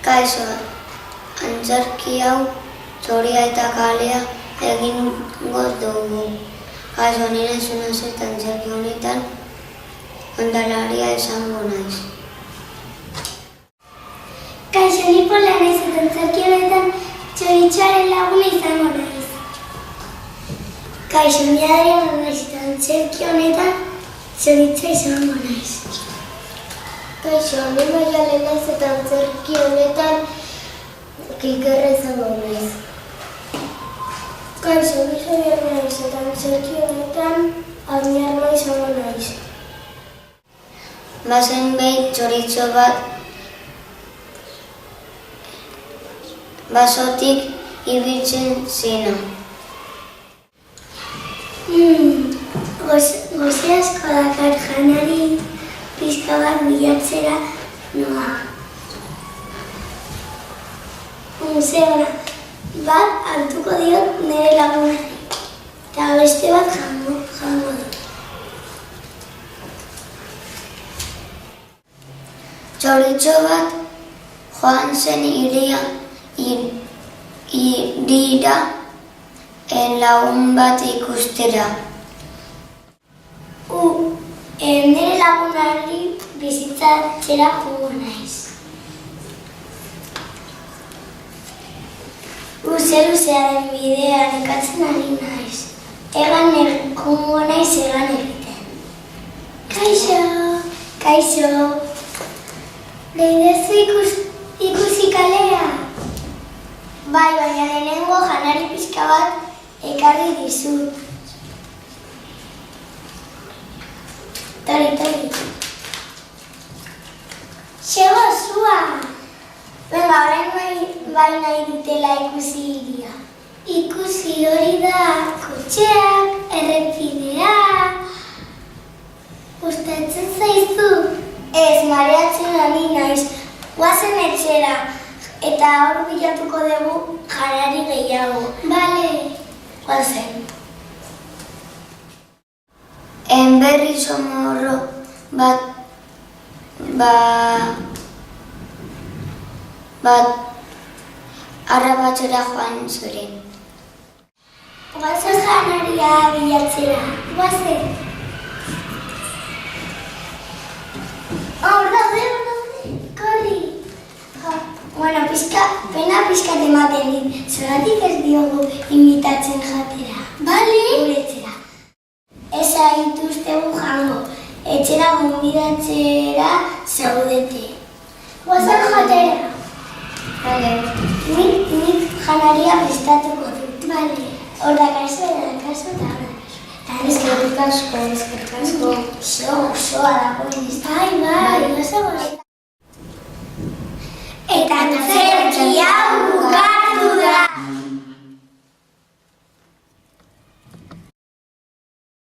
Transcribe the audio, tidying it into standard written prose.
Kaixo, antzerki hau txoria eta kalea egingo dugu. Kaixo, nire zunazet antzerki honetan ondalaria izango naiz. Kaixo, ni Pola naiz eta antzerki honetan txoritxoaren laguna izango naiz. Kaixo, ni Adriana naiz eta antzerki honetan txoritxo izango naiz. Kaixo, ni Maialen naiz eta antzerki honetan Kikerra izango naiz. Kaixo, ni Xabier naiz eta antzerki honetan Admiarma izango naiz. Bazen behin txoritxo bat basotik ibiltzen zena. Goze asko dakar janari pixka bat bilatzera noa. Zebra, bat hartuko diot nire lagunari, eta beste bat jango dut. Txoritxo bat joan zen irira lagun bat ikustera. Nire lagunari bizitzatzera joango naiz. Luze-luzea den bidea nekatzen ari naiz. Egan joango naiz egan egiten. Kaixo! Kaixo! Lehidezu ikusi kalea? Bai, baina lehenengo janari pixka bat ekarri dizut. Tori. Xego zua! Venga, orain bai nahi dutela ikusi iria. Ikusi hori da kotxeak, errepideak. Gustatzen zaizu? Ez, mareatzen ari naiz. Guazen etxera, eta hor bilatuko dugu janari gehiago. Bale. Guazen. Berri somorro bat arrabatzera joan zuren. Guazen janaria bilatzera. Guazen. Hor daude, korri. Bueno, pena pixkat ematen dit. Zoratik ez diogu invitatzen jatera. Bale? Guretzera. Ez aituztegu jango. Etxera gonbidatzera zaudete. Guazen jatera. Bale. Nik janaria prestatuko dut. Bale. Hor da kaso eta Eskerrik asko. Osoa dagoen ez. Bai, oso. Eta